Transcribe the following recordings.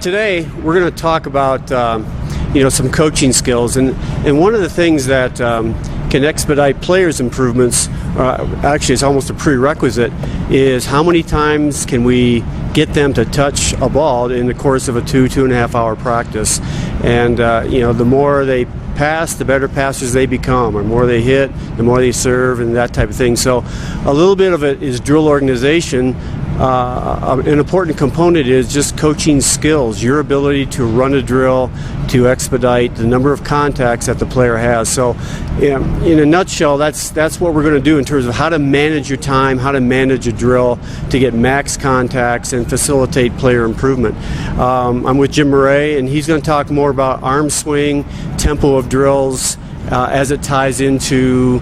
Today we're going to talk about some coaching skills, and one of the things that can expedite players' improvements, actually it's almost a prerequisite, is how many times can we get them to touch a ball in the course of a 2.5 hour practice. And the more they pass, the better passers they become, or the more they hit, the more they serve, and that type of thing. So a little bit of it is drill organization. An important component is just coaching skills, your ability to run a drill, to expedite the number of contacts that the player has. So in a nutshell, that's what we're going to do in terms of how to manage your time, how to manage a drill to get max contacts and facilitate player improvement. I'm with Jim Miret, and he's going to talk more about arm swing, tempo of drills, as it ties into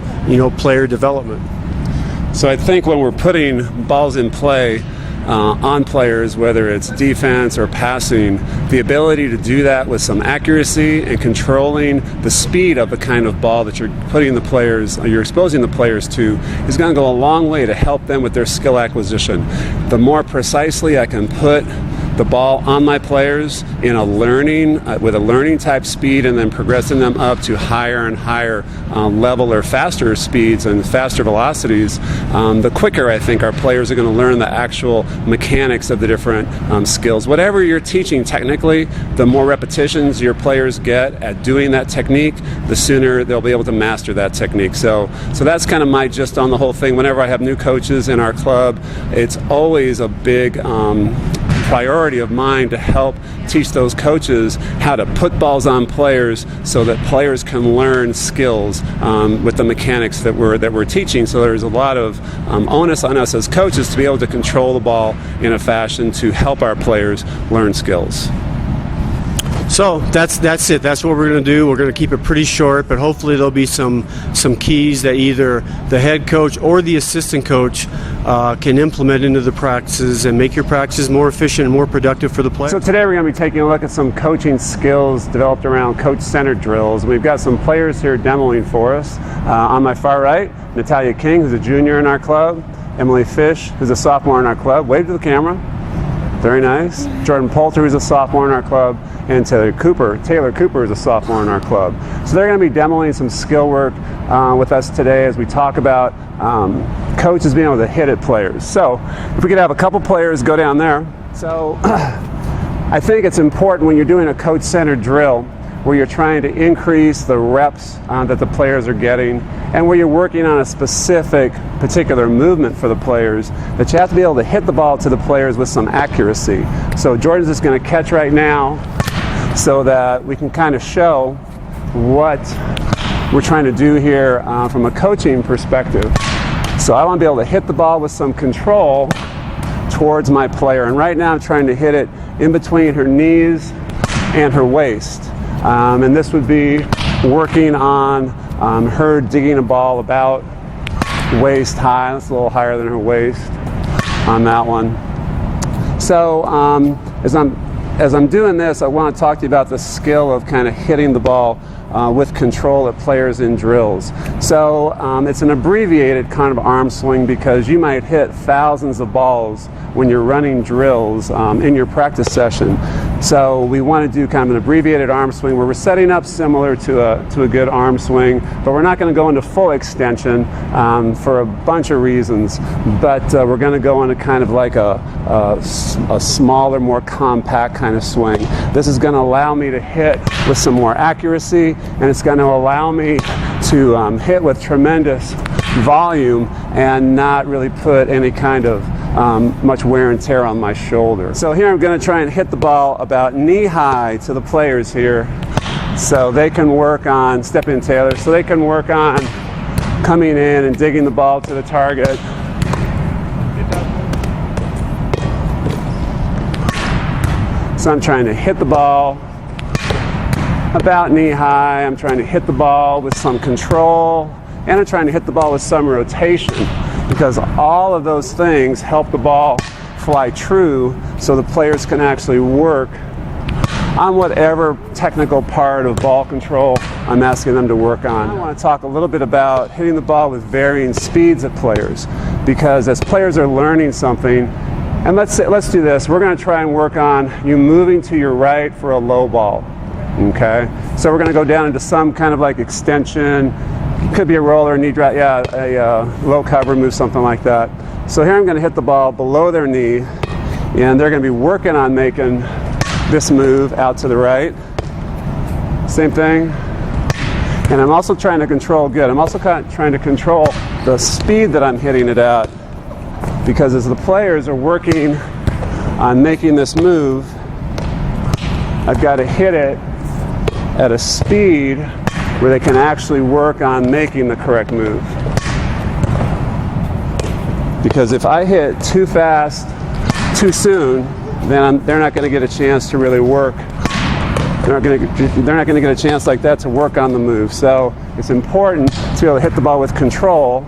player development. So I think when we're putting balls in play on players, whether it's defense or passing, the ability to do that with some accuracy and controlling the speed of the kind of ball that you're putting the players, or you're exposing the players to, is going to go a long way to help them with their skill acquisition. The more precisely I can put the ball on my players in a learning, with a learning type speed, and then progressing them up to higher and higher level or faster speeds and faster velocities, the quicker I think our players are going to learn the actual mechanics of the different skills. Whatever you're teaching technically, the more repetitions your players get at doing that technique, the sooner they'll be able to master that technique. So that's kind of my gist on the whole thing. Whenever I have new coaches in our club, it's always a big priority of mine to help teach those coaches how to put balls on players so that players can learn skills with the mechanics that we're teaching. So there's a lot of onus on us as coaches to be able to control the ball in a fashion to help our players learn skills. So that's it. That's what we're going to do. We're going to keep it pretty short, but hopefully there'll be some keys that either the head coach or the assistant coach can implement into the practices and make your practices more efficient and more productive for the players. So today we're going to be taking a look at some coaching skills developed around coach-centered drills. We've got some players here demoing for us. On my far right, Natalia King, who's a junior in our club. Emily Fish, who's a sophomore in our club. Wave to the camera. Very nice. Jordan Poulter, who's a sophomore in our club, and Taylor Cooper is a sophomore in our club. So they're going to be demoing some skill work with us today as we talk about coaches being able to hit at players. So if we could have a couple players go down there. So I think it's important when you're doing a coach-centered drill where you're trying to increase the reps that the players are getting, and where you're working on a particular movement for the players, that you have to be able to hit the ball to the players with some accuracy. So Jordan's just going to catch right now so that we can kind of show what we're trying to do here from a coaching perspective. So I want to be able to hit the ball with some control towards my player, and right now I'm trying to hit it in between her knees and her waist. And this would be working on her digging a ball about waist high. That's a little higher than her waist on that one. So as I'm doing this, I want to talk to you about the skill of kind of hitting the ball with control at players in drills. So it's an abbreviated kind of arm swing because you might hit thousands of balls when you're running drills in your practice session. So we want to do kind of an abbreviated arm swing where we're setting up similar to a good arm swing, but we're not going to go into full extension for a bunch of reasons. But we're going to go into kind of like a smaller, more compact kind of swing. This is going to allow me to hit with some more accuracy, and it's going to allow me to hit with tremendous volume and not really put any kind of much wear and tear on my shoulder. So here I'm going to try and hit the ball about knee high to the players here, so they can work on, step in Taylor, so they can work on coming in and digging the ball to the target. So I'm trying to hit the ball about knee high. I'm trying to hit the ball with some control, and I'm trying to hit the ball with some rotation, because all of those things help the ball fly true so the players can actually work on whatever technical part of ball control I'm asking them to work on. I want to talk a little bit about hitting the ball with varying speeds at players, because as players are learning something, And let's do this. We're going to try and work on you moving to your right for a low ball. Okay? So we're going to go down into some kind of like extension. Could be a roller, knee drop, yeah, a low cover move, something like that. So here I'm going to hit the ball below their knee, and they're going to be working on making this move out to the right. Same thing. And I'm also trying to control, good, I'm also trying to control the speed that I'm hitting it at, because as the players are working on making this move, I've got to hit it at a speed where they can actually work on making the correct move. Because if I hit too fast, too soon, then they're not going to get a chance to really work. They're not going to get a chance like that to work on the move. So it's important to be able to hit the ball with control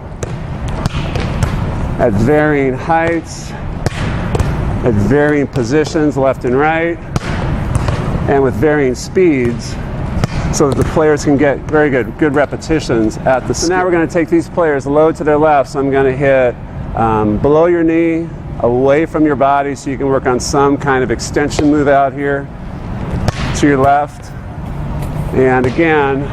at varying heights, at varying positions, left and right, and with varying speeds, so that the players can get very good repetitions at the speed. So now we're going to take these players low to their left. So I'm going to hit below your knee, away from your body, so you can work on some kind of extension move out here to your left. And again,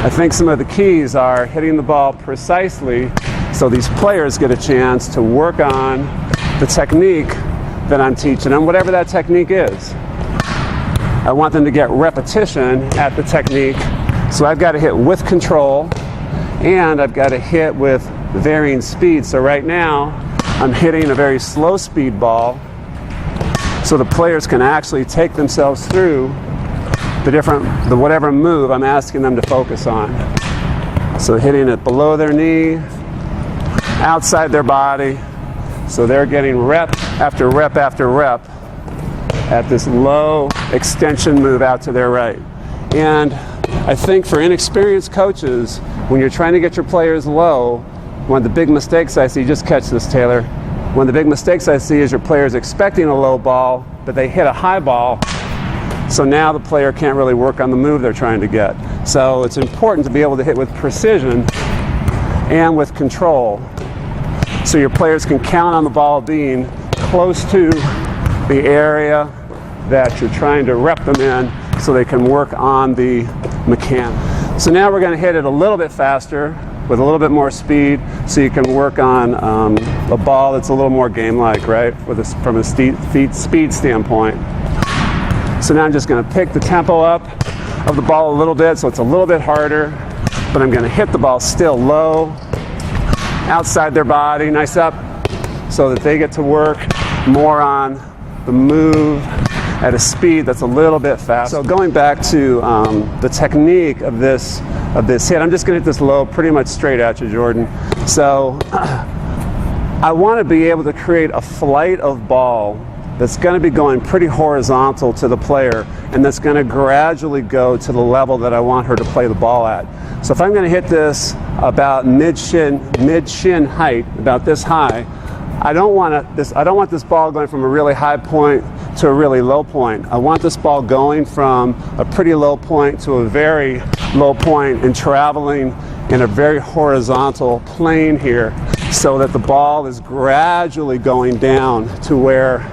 I think some of the keys are hitting the ball precisely so these players get a chance to work on the technique that I'm teaching them, whatever that technique is. I want them to get repetition at the technique, so I've got to hit with control, and I've got to hit with varying speed. So right now, I'm hitting a very slow speed ball, so the players can actually take themselves through the whatever move I'm asking them to focus on. So hitting it below their knee, outside their body, so they're getting rep after rep after rep at this low extension move out to their right. And I think for inexperienced coaches, when you're trying to get your players low, one of the big mistakes I see, just catch this, Taylor, one of the big mistakes I see is your players expecting a low ball, but they hit a high ball, so now the player can't really work on the move they're trying to get. So it's important to be able to hit with precision and with control, so your players can count on the ball being close to the area that you're trying to rep them in, so they can work on the mechanic. So now we're going to hit it a little bit faster with a little bit more speed, so you can work on a ball that's a little more game-like, right, from a speed standpoint. So now I'm just going to pick the tempo up of the ball a little bit, so it's a little bit harder, but I'm going to hit the ball still low, outside their body, nice up, so that they get to work more on the move at a speed that's a little bit fast. So going back to the technique of this hit, I'm just going to hit this low pretty much straight at you, Jordan. So I want to be able to create a flight of ball that's going to be going pretty horizontal to the player, and that's going to gradually go to the level that I want her to play the ball at. So if I'm going to hit this about mid-shin height, about this high, I don't want this ball going from a really high point to a really low point. I want this ball going from a pretty low point to a very low point and traveling in a very horizontal plane here, so that the ball is gradually going down to where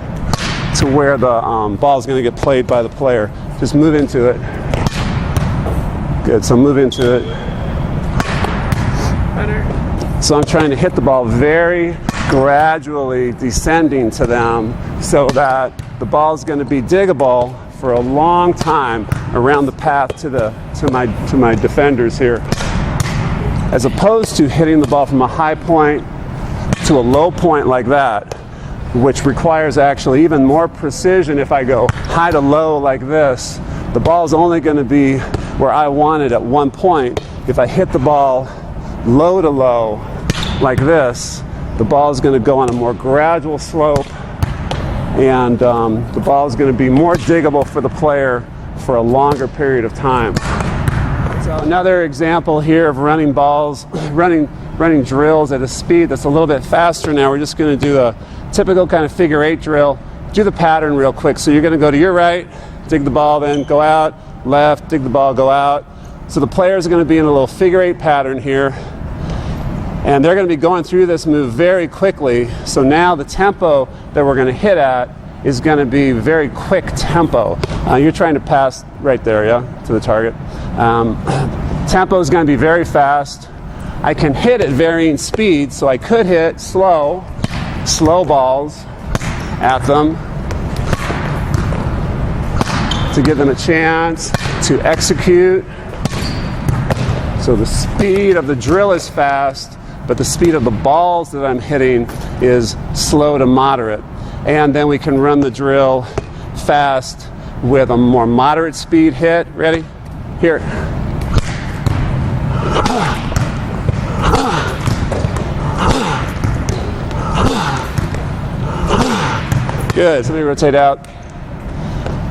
the ball is going to get played by the player. Just move into it. Good, so move into it. Better. So I'm trying to hit the ball very gradually descending to them, so that the ball is going to be diggable for a long time around the path to my defenders here, as opposed to hitting the ball from a high point to a low point like that, which requires actually even more precision. If I go high to low like this, the ball is only going to be where I want it at one point. If I hit the ball low to low like this, the ball is going to go on a more gradual slope, and the ball is going to be more diggable for the player for a longer period of time. So another example here of running balls, running drills at a speed that's a little bit faster. Now we're just going to do a typical kind of figure 8 drill. Do the pattern real quick. So you're going to go to your right, dig the ball, then go out, left, dig the ball, go out. So the players are going to be in a little figure 8 pattern here. And they're going to be going through this move very quickly. So now the tempo that we're going to hit at is going to be very quick tempo. You're trying to pass right there, yeah, to the target. Tempo is going to be very fast. I can hit at varying speeds, so I could hit slow balls at them to give them a chance to execute. So the speed of the drill is fast, but the speed of the balls that I'm hitting is slow to moderate. And then we can run the drill fast with a more moderate speed hit. Ready? Here. Good. So let me rotate out.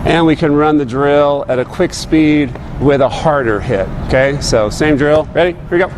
And we can run the drill at a quick speed with a harder hit. Okay? So same drill. Ready? Here we go.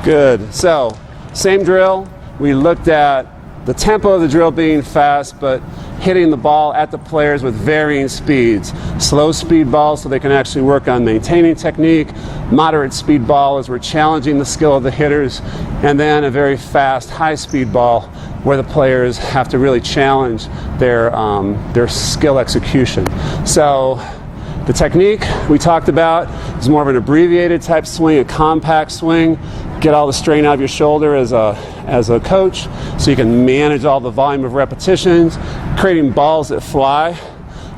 Good. So, same drill. We looked at the tempo of the drill being fast, but hitting the ball at the players with varying speeds. Slow speed ball so they can actually work on maintaining technique. Moderate speed ball as we're challenging the skill of the hitters. And then a very fast, high speed ball where the players have to really challenge their skill execution. So, the technique we talked about is more of an abbreviated type swing, a compact swing. Get all the strain out of your shoulder as a coach, so you can manage all the volume of repetitions, creating balls that fly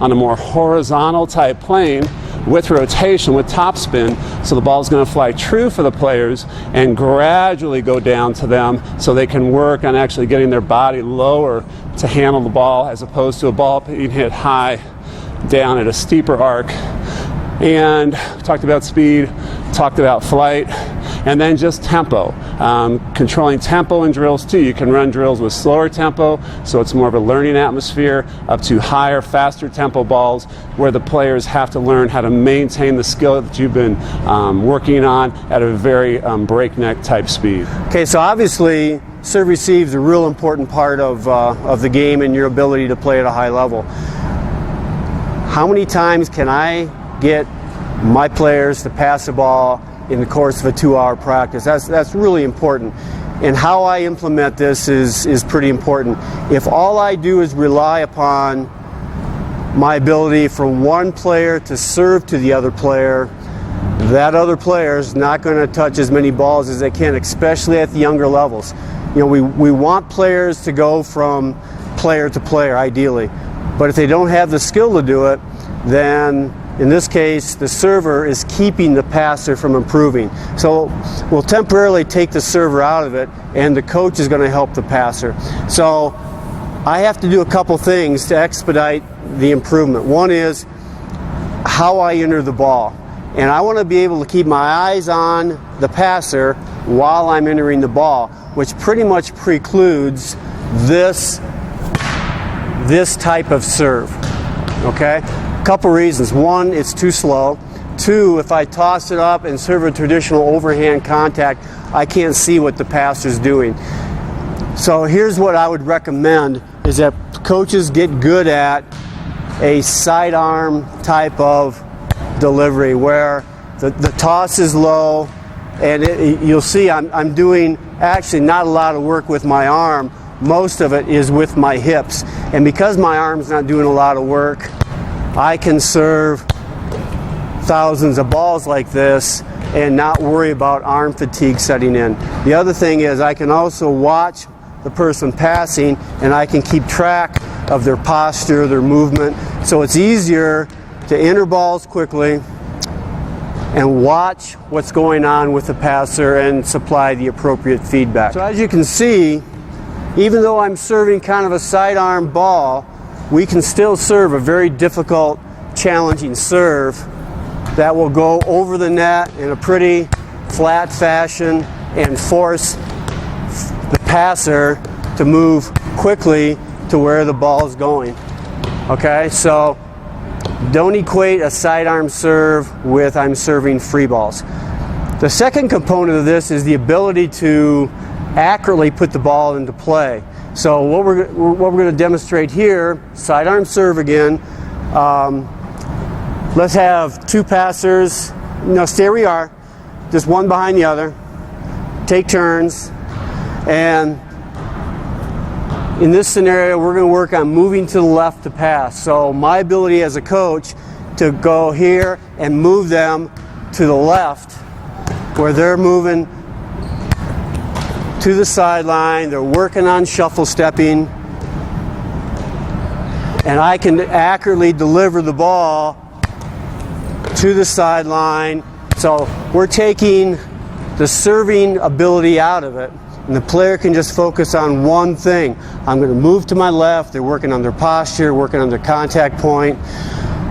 on a more horizontal type plane with rotation, with topspin, so the ball is going to fly true for the players and gradually go down to them so they can work on actually getting their body lower to handle the ball, as opposed to a ball being hit high down at a steeper arc. And we talked about speed, talked about flight, and then just tempo. Controlling tempo in drills too. You can run drills with slower tempo, so it's more of a learning atmosphere, up to higher, faster tempo balls where the players have to learn how to maintain the skill that you've been working on at a very breakneck type speed. Okay, so obviously serve receive is a real important part of the game and your ability to play at a high level. How many times can I get my players to pass the ball in the course of a 2-hour practice? That's really important. And how I implement this is pretty important. If all I do is rely upon my ability for one player to serve to the other player, that other player is not going to touch as many balls as they can, especially at the younger levels. You know, we want players to go from player to player, ideally. But if they don't have the skill to do it, then in this case, the server is keeping the passer from improving. So we'll temporarily take the server out of it, and the coach is going to help the passer. So I have to do a couple things to expedite the improvement. One is how I enter the ball. And I want to be able to keep my eyes on the passer while I'm entering the ball, which pretty much precludes this type of serve. Okay? Couple reasons. One, it's too slow. Two, if I toss it up and serve a traditional overhand contact, I can't see what the passer's doing. So here's what I would recommend, is that coaches get good at a sidearm type of delivery where the toss is low, and you'll see I'm doing actually not a lot of work with my arm. Most of it is with my hips. And because my arm's not doing a lot of work, I can serve thousands of balls like this and not worry about arm fatigue setting in. The other thing is I can also watch the person passing, and I can keep track of their posture, their movement. So it's easier to enter balls quickly and watch what's going on with the passer and supply the appropriate feedback. So as you can see, even though I'm serving kind of a sidearm ball, we can still serve a very difficult, challenging serve that will go over the net in a pretty flat fashion and force the passer to move quickly to where the ball is going. Okay, so don't equate a sidearm serve with I'm serving free balls. The second component of this is the ability to accurately put the ball into play. So what we're going to demonstrate here, sidearm serve again. Let's have two passers. No, stay where we are. Just one behind the other. Take turns. And in this scenario, we're going to work on moving to the left to pass. So my ability as a coach to go here and move them to the left, where they're moving to the sideline, they're working on shuffle stepping, and I can accurately deliver the ball to the sideline. So we're taking the serving ability out of it, and the player can just focus on one thing. I'm going to move to my left, they're working on their posture, working on their contact point,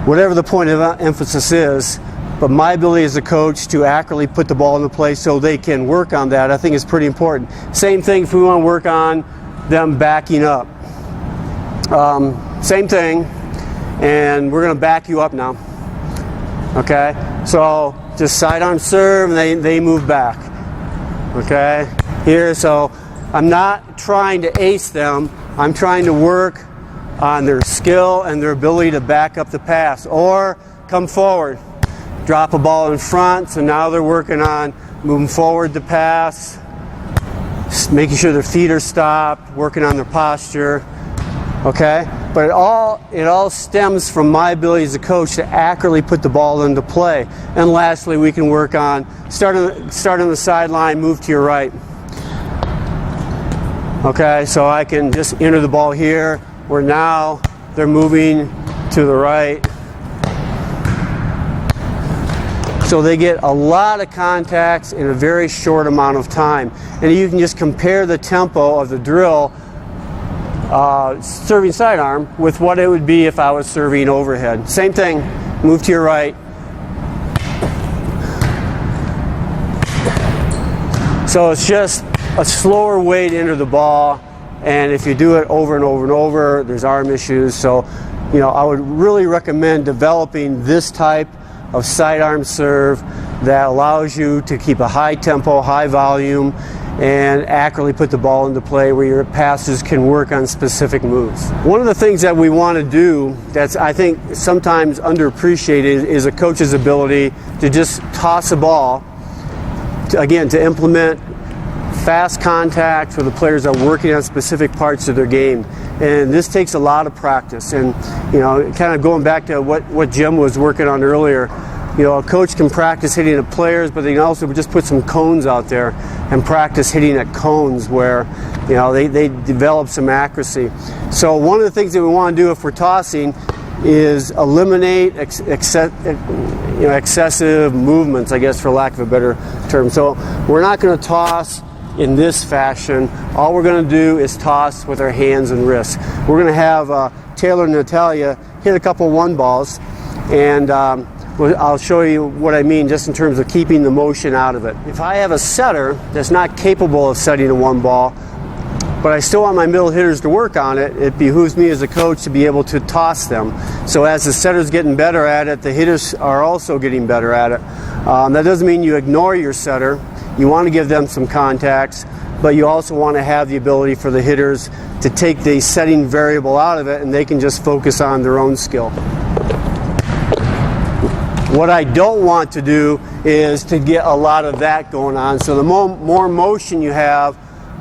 whatever the point of emphasis is. But my ability as a coach to accurately put the ball into play so they can work on that, I think is pretty important. Same thing if we want to work on them backing up. Same thing, and we're going to back you up now. Okay, so just sidearm serve, and they move back. Okay, here, so I'm not trying to ace them. I'm trying to work on their skill and their ability to back up the pass or come forward. Drop a ball in front, so now they're working on moving forward to pass, making sure their feet are stopped, working on their posture. Okay, but it all stems from my ability as a coach to accurately put the ball into play. And lastly, we can work on start on the sideline, move to your right. Okay, so I can just enter the ball here, where now they're moving to the right. So they get a lot of contacts in a very short amount of time. And you can just compare the tempo of the drill serving sidearm with what it would be if I was serving overhead. Same thing, move to your right. So it's just a slower way to enter the ball, and if you do it over and over and over, there's arm issues. So, I would really recommend developing this type of sidearm serve that allows you to keep a high tempo, high volume, and accurately put the ball into play where your passes can work on specific moves. One of the things that we want to do that's, I think, sometimes underappreciated is a coach's ability to just toss a ball, to implement fast contact where the players are working on specific parts of their game. And this takes a lot of practice. And, kind of going back to what Jim was working on earlier, a coach can practice hitting at players, but they can also just put some cones out there and practice hitting at cones where, they develop some accuracy. So one of the things that we want to do if we're tossing is eliminate excessive movements, I guess, for lack of a better term. So we're not going to toss in this fashion. All we're going to do is toss with our hands and wrists. We're going to have Taylor and Natalia hit a couple one balls, and I'll show you what I mean just in terms of keeping the motion out of it. If I have a setter that's not capable of setting a one ball, but I still want my middle hitters to work on it, it behooves me as a coach to be able to toss them. So as the setter's getting better at it, the hitters are also getting better at it. That doesn't mean you ignore your setter. You want to give them some contacts, but you also want to have the ability for the hitters to take the setting variable out of it, and they can just focus on their own skill. What I don't want to do is to get a lot of that going on. So the more motion you have,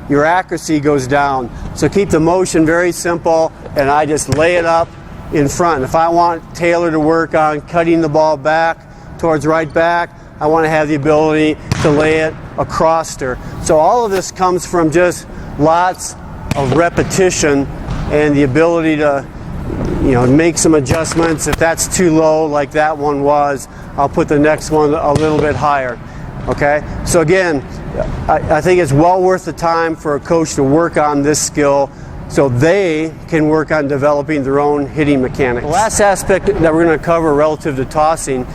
your accuracy goes down. So keep the motion very simple, and I just lay it up in front. If I want Taylor to work on cutting the ball back towards right back, I want to have the ability to lay it across her. So all of this comes from just lots of repetition and the ability to make some adjustments. If that's too low, like that one was, I'll put the next one a little bit higher. Okay? So again, I think it's well worth the time for a coach to work on this skill so they can work on developing their own hitting mechanics. The last aspect that we're going to cover relative to tossing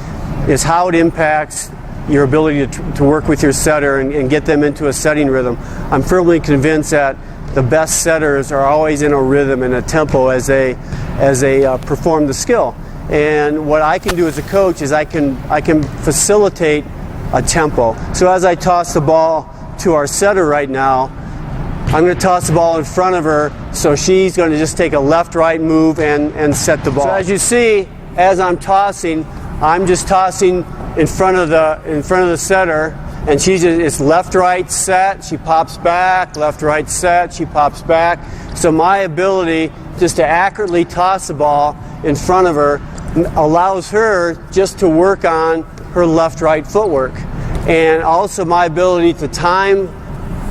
is how it impacts your ability to work with your setter and get them into a setting rhythm. I'm firmly convinced that the best setters are always in a rhythm and a tempo as they perform the skill. And what I can do as a coach is I can facilitate a tempo. So as I toss the ball to our setter right now, I'm going to toss the ball in front of her, so she's going to just take a left-right move and set the ball. So as you see, as I'm tossing, I'm just tossing in front of the setter, and it's left-right set, she pops back, left-right set, she pops back. So my ability just to accurately toss the ball in front of her allows her just to work on her left-right footwork. And also my ability to time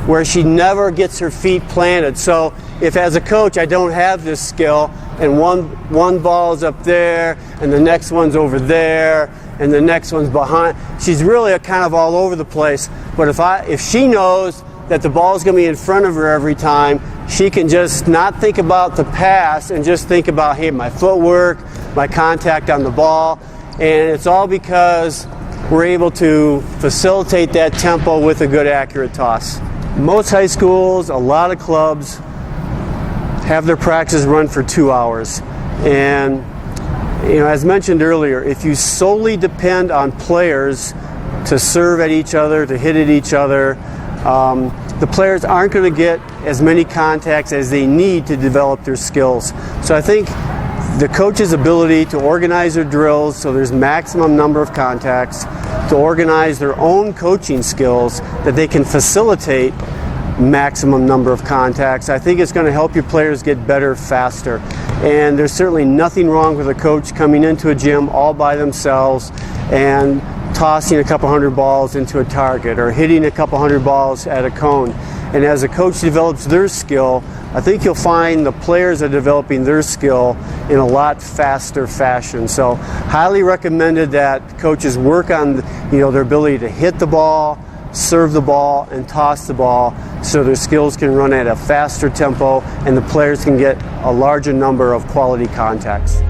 where she never gets her feet planted. So if as a coach I don't have this skill and one ball's up there and the next one's over there and the next one's behind, she's really kind of all over the place. But if she knows that the ball's going to be in front of her every time, she can just not think about the pass and just think about, hey, my footwork, my contact on the ball. And it's all because we're able to facilitate that tempo with a good accurate toss. Most high schools, a lot of clubs have their practice run for 2 hours. And as mentioned earlier, if you solely depend on players to serve at each other, to hit at each other, the players aren't going to get as many contacts as they need to develop their skills. So I think the coach's ability to organize their drills so there's maximum number of contacts, to organize their own coaching skills that they can facilitate maximum number of contacts, I think it's going to help your players get better faster. And there's certainly nothing wrong with a coach coming into a gym all by themselves and tossing a couple hundred balls into a target or hitting a couple hundred balls at a cone. And as a coach develops their skill, I think you'll find the players are developing their skill in a lot faster fashion. So highly recommended that coaches work on their ability to hit the ball, serve the ball, and toss the ball so their skills can run at a faster tempo and the players can get a larger number of quality contacts.